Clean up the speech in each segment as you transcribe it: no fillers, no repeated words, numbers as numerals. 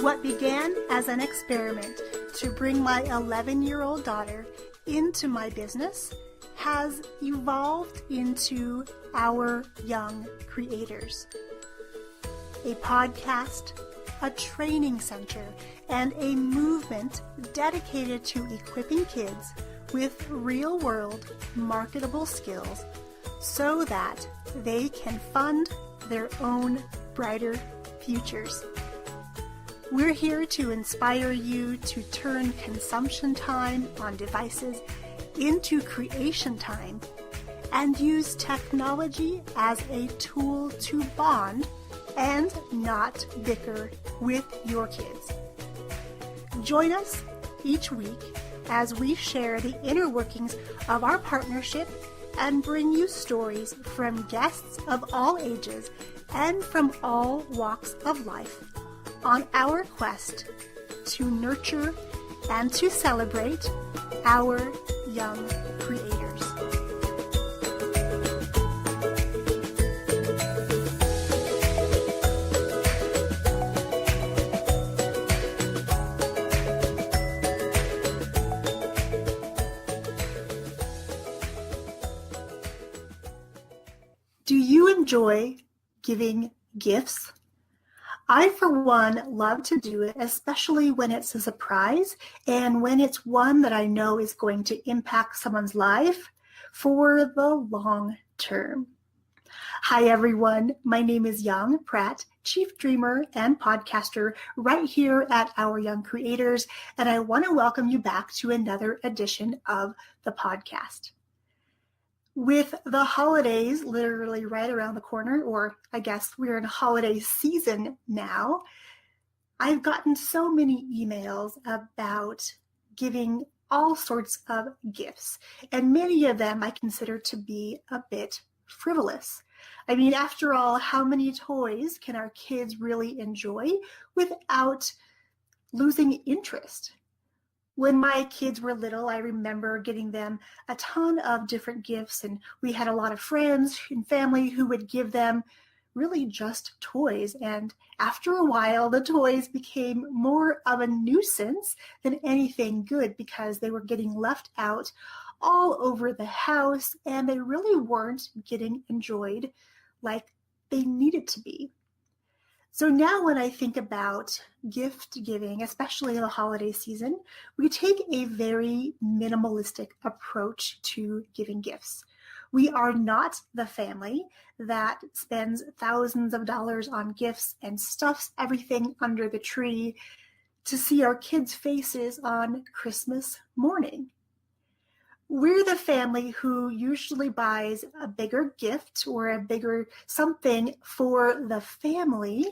What began as an experiment to bring my 11-year-old daughter into my business has evolved into Our Young Creators, a podcast, a training center, and a movement dedicated to equipping kids with real-world marketable skills so that they can fund their own brighter futures. We're here to inspire you to turn consumption time on devices into creation time and use technology as a tool to bond and not bicker with your kids. Join us each week as we share the inner workings of our partnership and bring you stories from guests of all ages and from all walks of life on our quest to nurture and to celebrate our young creators. Do you enjoy giving gifts? I, for one, love to do it, especially when it's a surprise and when it's one that I know is going to impact someone's life for the long term. Hi, everyone. My name is Young Pratt, Chief Dreamer and Podcaster right here at Our Young Creators, and I want to welcome you back to another edition of the podcast. With the holidays literally right around the corner, or I guess we're in holiday season now, I've gotten so many emails about giving all sorts of gifts, and many of them I consider to be a bit frivolous. I mean, after all, how many toys can our kids really enjoy without losing interest? When my kids were little, I remember getting them a ton of different gifts, and we had a lot of friends and family who would give them really just toys. And after a while, the toys became more of a nuisance than anything good because they were getting left out all over the house, and they really weren't getting enjoyed like they needed to be. So now when I think about gift giving, especially in the holiday season, we take a very minimalistic approach to giving gifts. We are not the family that spends thousands of dollars on gifts and stuffs everything under the tree to see our kids' faces on Christmas morning. We're the family who usually buys a bigger gift or a bigger something for the family,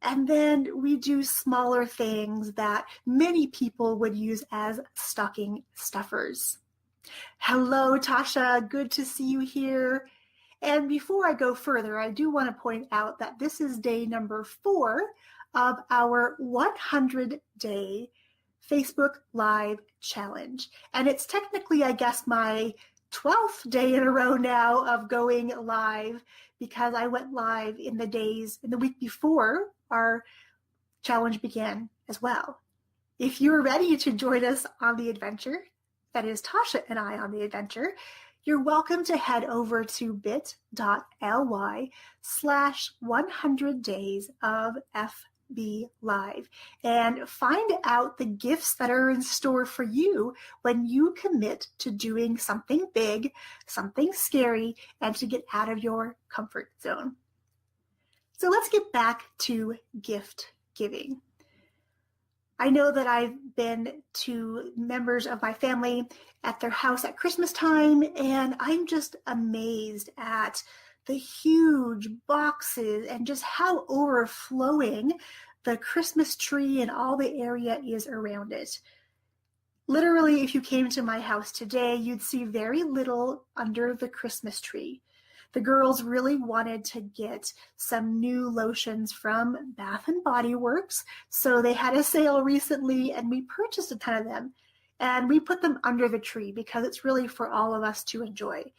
and then we do smaller things that many people would use as stocking stuffers. Hello, Tasha. Good to see you here. And before I go further, I do want to point out that this is day number 4 of our 100-day Facebook Live challenge. And it's technically, I guess, my 12th day in a row now of going live because I went live in the week before our challenge began as well. If you're ready to join us on the adventure, that is Tasha and I on the adventure, you're welcome to head over to bit.ly/100 days of FB Live and find out the gifts that are in store for you when you commit to doing something big, something scary, and to get out of your comfort zone. So let's get back to gift giving. I know that I've been to members of my family at their house at Christmas time, and I'm just amazed at the huge boxes and just how overflowing the Christmas tree and all the area is around it. Literally, if you came to my house today, you'd see very little under the Christmas tree. The girls really wanted to get some new lotions from Bath and Body Works, so they had a sale recently and we purchased a ton of them and we put them under the tree because it's really for all of us to enjoy.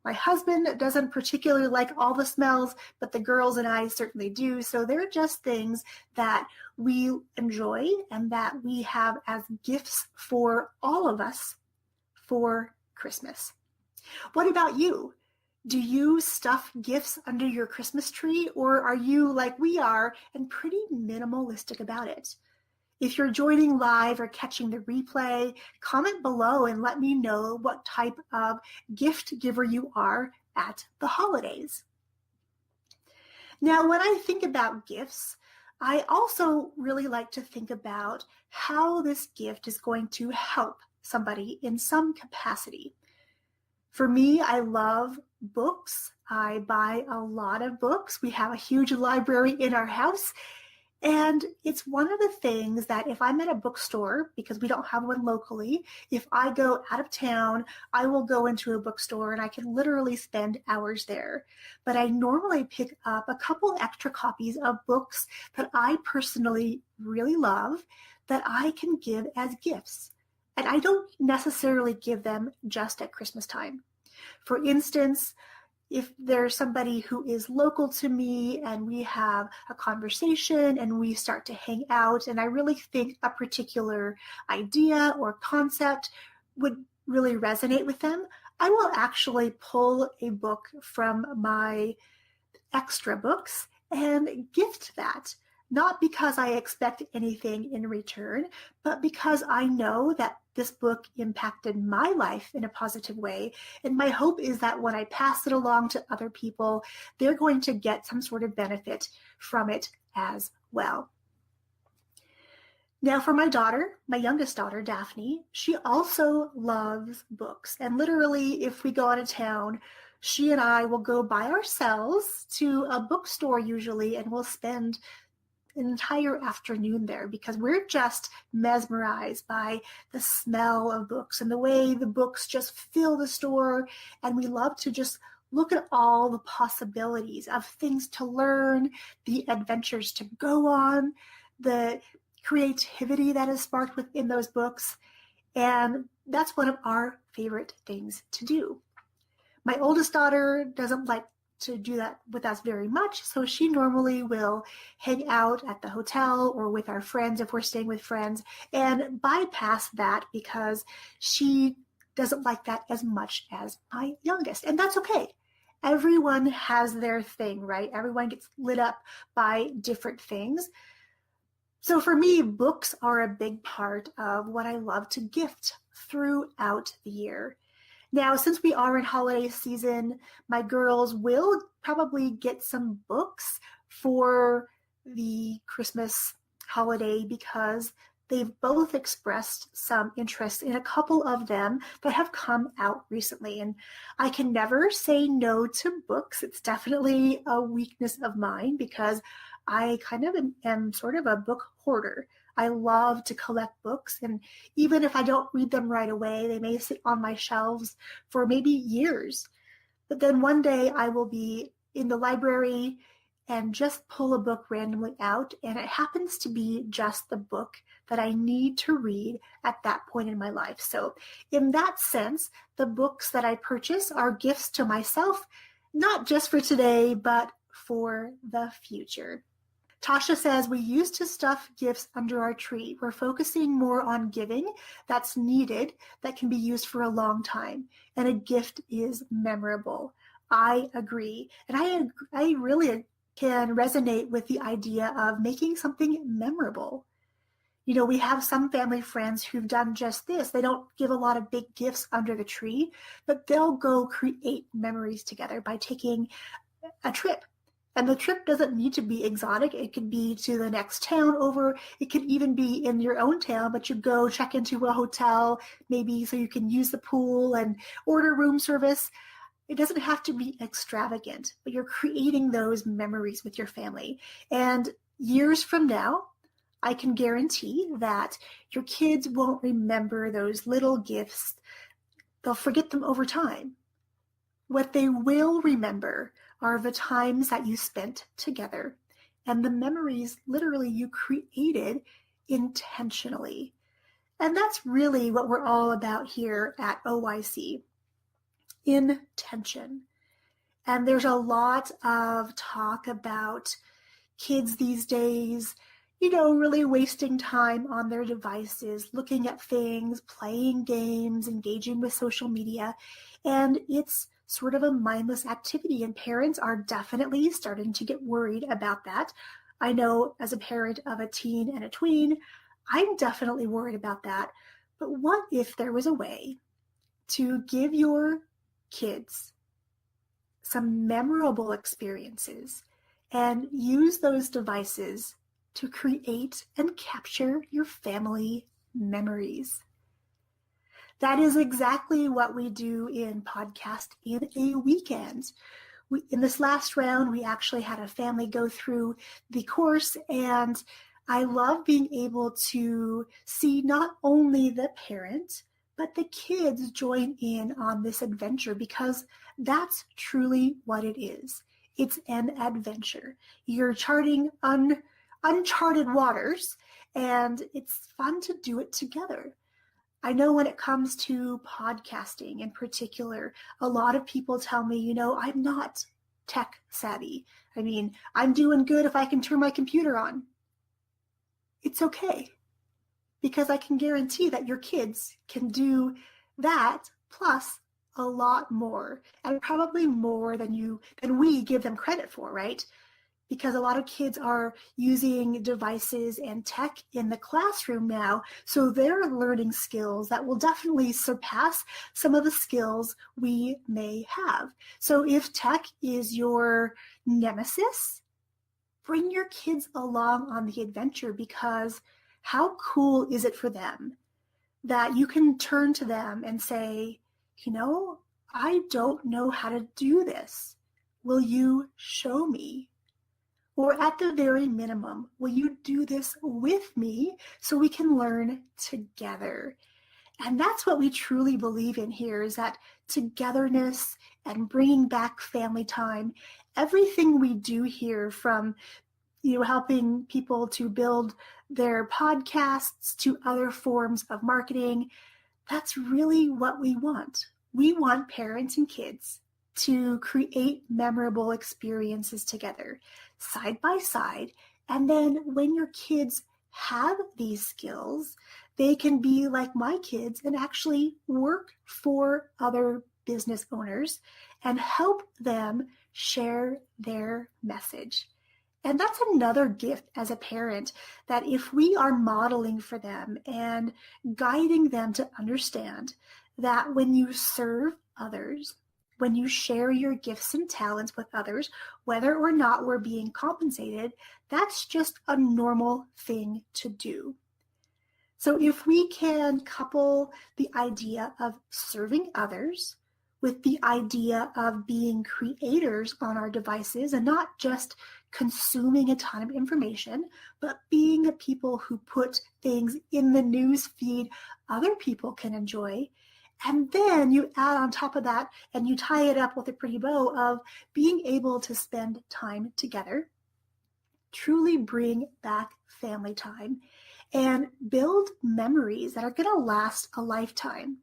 My husband doesn't particularly like all the smells, but the girls and I certainly do. So they're just things that we enjoy and that we have as gifts for all of us for Christmas. What about you? Do you stuff gifts under your Christmas tree, or are you like we are and pretty minimalistic about it? If you're joining live or catching the replay, comment below and let me know what type of gift giver you are at the holidays. Now, when I think about gifts, I also really like to think about how this gift is going to help somebody in some capacity. For me, I love books. I buy a lot of books. We have a huge library in our house. And it's one of the things that if I'm at a bookstore, because we don't have one locally, if I go out of town, I will go into a bookstore and I can literally spend hours there. But I normally pick up a couple extra copies of books that I personally really love that I can give as gifts. And I don't necessarily give them just at Christmas time. For instance, if there's somebody who is local to me and we have a conversation and we start to hang out and I really think a particular idea or concept would really resonate with them, I will actually pull a book from my extra books and gift that. Not because I expect anything in return, but because I know that this book impacted my life in a positive way. And my hope is that when I pass it along to other people, they're going to get some sort of benefit from it as well. Now for my daughter, my youngest daughter, Daphne, she also loves books. And literally, if we go out of town, she and I will go by ourselves to a bookstore usually, and we'll spend an entire afternoon there because we're just mesmerized by the smell of books and the way the books just fill the store. And we love to just look at all the possibilities of things to learn, the adventures to go on, the creativity that is sparked within those books. And that's one of our favorite things to do. My oldest daughter doesn't like to do that with us very much, so she normally will hang out at the hotel or with our friends if we're staying with friends and bypass that because she doesn't like that as much as my youngest. And that's okay. Everyone has their thing, right? Everyone gets lit up by different things. So for me, books are a big part of what I love to gift throughout the year. Now, since we are in holiday season, my girls will probably get some books for the Christmas holiday because they've both expressed some interest in a couple of them that have come out recently. And I can never say no to books. It's definitely a weakness of mine because I kind of am sort of a book hoarder. I love to collect books, and even if I don't read them right away, they may sit on my shelves for maybe years. But then one day I will be in the library and just pull a book randomly out, and it happens to be just the book that I need to read at that point in my life. So in that sense, the books that I purchase are gifts to myself, not just for today, but for the future. Tasha says, we used to stuff gifts under our tree. We're focusing more on giving that's needed, that can be used for a long time. And a gift is memorable. I agree. And I really can resonate with the idea of making something memorable. You know, we have some family friends who've done just this. They don't give a lot of big gifts under the tree, but they'll go create memories together by taking a trip. And the trip doesn't need to be exotic. It could be to the next town over. It could even be in your own town, but you go check into a hotel, maybe so you can use the pool and order room service. It doesn't have to be extravagant, but you're creating those memories with your family. And years from now, I can guarantee that your kids won't remember those little gifts. They'll forget them over time. What they will remember are the times that you spent together and the memories literally you created intentionally. And that's really what we're all about here at OYC. intention. And there's a lot of talk about kids these days, really wasting time on their devices, looking at things, playing games, engaging with social media. And it's sort of a mindless activity, and parents are definitely starting to get worried about that. I know as a parent of a teen and a tween, I'm definitely worried about that. But what if there was a way to give your kids some memorable experiences and use those devices to create and capture your family memories? That is exactly what we do in Podcast in a Weekend. In this last round, we actually had a family go through the course, and I love being able to see not only the parent, but the kids join in on this adventure, because that's truly what it is. It's an adventure. You're charting uncharted waters, and it's fun to do it together. I know when it comes to podcasting in particular, a lot of people tell me, I'm not tech savvy. I mean, I'm doing good if I can turn my computer on. It's okay, because I can guarantee that your kids can do that plus a lot more, and probably more than we give them credit for, right? Because a lot of kids are using devices and tech in the classroom now, so they're learning skills that will definitely surpass some of the skills we may have. So if tech is your nemesis, bring your kids along on the adventure, because how cool is it for them that you can turn to them and say, I don't know how to do this. Will you show me? Or at the very minimum, will you do this with me so we can learn together? And that's what we truly believe in here, is that togetherness and bringing back family time. Everything we do here, from helping people to build their podcasts to other forms of marketing, that's really what we want. We want parents and kids to create memorable experiences together, side by side. And then when your kids have these skills, they can be like my kids and actually work for other business owners and help them share their message. And that's another gift as a parent, that if we are modeling for them and guiding them to understand that when you serve others, when you share your gifts and talents with others, whether or not we're being compensated, that's just a normal thing to do. So if we can couple the idea of serving others with the idea of being creators on our devices, and not just consuming a ton of information, but being people who put things in the news feed other people can enjoy. And then you add on top of that, and you tie it up with a pretty bow of being able to spend time together, truly bring back family time, and build memories that are going to last a lifetime.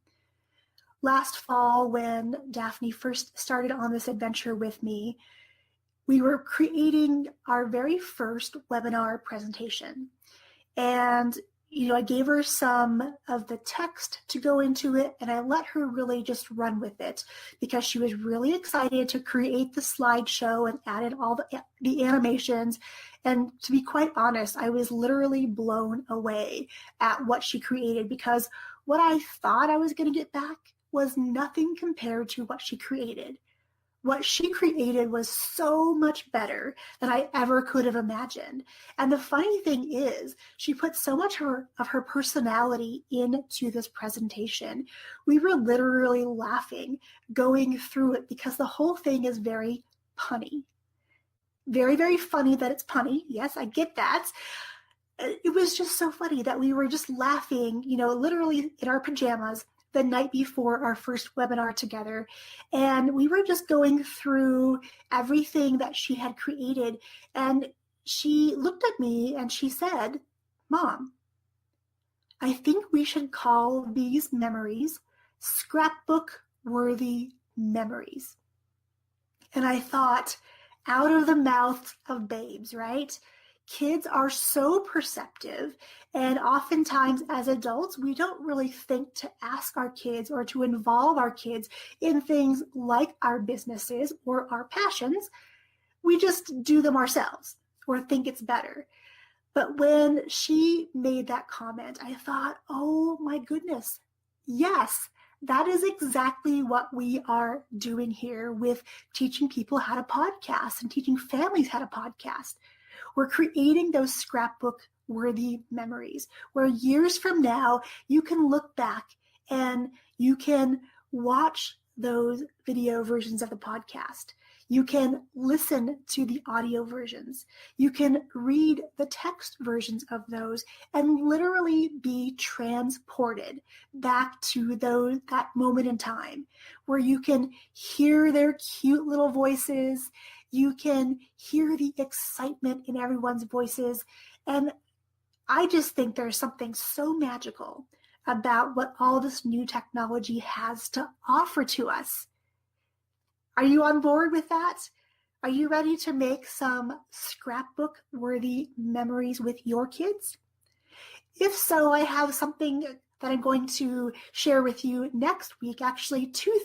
Last fall, when Daphne first started on this adventure with me, we were creating our very first webinar presentation. And, I gave her some of the text to go into it, and I let her really just run with it, because she was really excited to create the slideshow and added all the animations. And to be quite honest, I was literally blown away at what she created, because what I thought I was going to get back was nothing compared to what she created. What she created was so much better than I ever could have imagined. And the funny thing is, she put so much of her personality into this presentation. We were literally laughing going through it, because the whole thing is very punny. Very, very funny that it's punny. Yes, I get that. It was just so funny that we were just laughing, literally in our pajamas the night before our first webinar together. And we were just going through everything that she had created. And she looked at me and she said, "Mom, I think we should call these memories scrapbook-worthy memories. And I thought, out of the mouths of babes, right? Kids are so perceptive, and oftentimes as adults, we don't really think to ask our kids or to involve our kids in things like our businesses or our passions. We just do them ourselves or think it's better. But when she made that comment, I thought, oh my goodness, yes, that is exactly what we are doing here with teaching people how to podcast and teaching families how to podcast. We're creating those scrapbook-worthy memories where years from now, you can look back and you can watch those video versions of the podcast. You can listen to the audio versions. You can read the text versions of those and literally be transported back to that moment in time where you can hear their cute little voices. You can hear the excitement in everyone's voices. And I just think there's something so magical about what all this new technology has to offer to us. Are you on board with that? Are you ready to make some scrapbook-worthy memories with your kids? If so, I have something that I'm going to share with you next week. Actually, two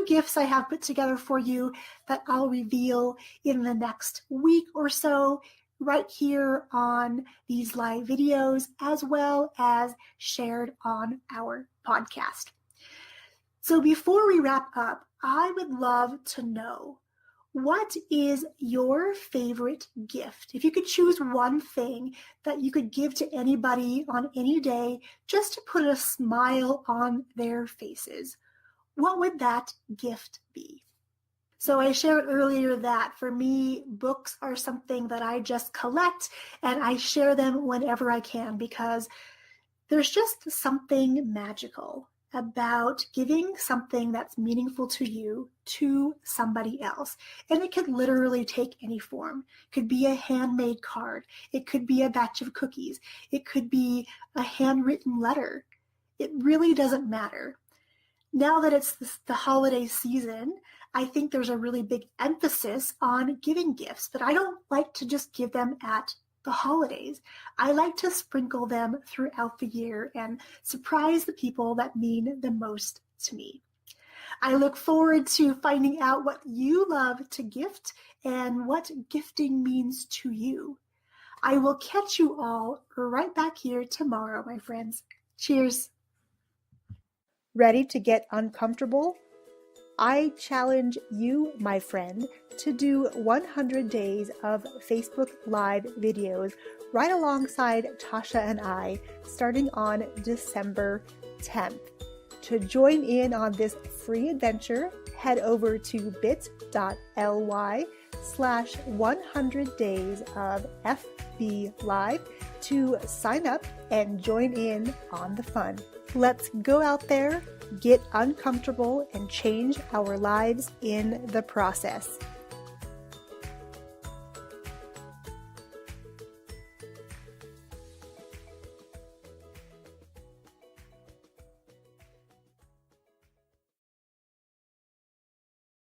gifts I have put together for you that I'll reveal in the next week or so, right here on these live videos, as well as shared on our podcast. So before we wrap up, I would love to know, what is your favorite gift? If you could choose one thing that you could give to anybody on any day just to put a smile on their faces, what would that gift be? So I shared earlier that for me, books are something that I just collect and I share them whenever I can because there's just something magical about giving something that's meaningful to you to somebody else. And it could literally take any form. It could be a handmade card. It could be a batch of cookies. It could be a handwritten letter. It really doesn't matter. Now that it's the holiday season, I think there's a really big emphasis on giving gifts, but I don't like to just give them at the holidays. I like to sprinkle them throughout the year and surprise the people that mean the most to me. I look forward to finding out what you love to gift and what gifting means to you. I will catch you all right back here tomorrow, my friends. Cheers. Ready to get uncomfortable? I challenge you, my friend, to do 100 days of Facebook Live videos right alongside Tasha and I starting on December 10th. To join in on this free adventure, head over to bit.ly/100 days of FB Live to sign up and join in on the fun. Let's go out there, get uncomfortable, and change our lives in the process.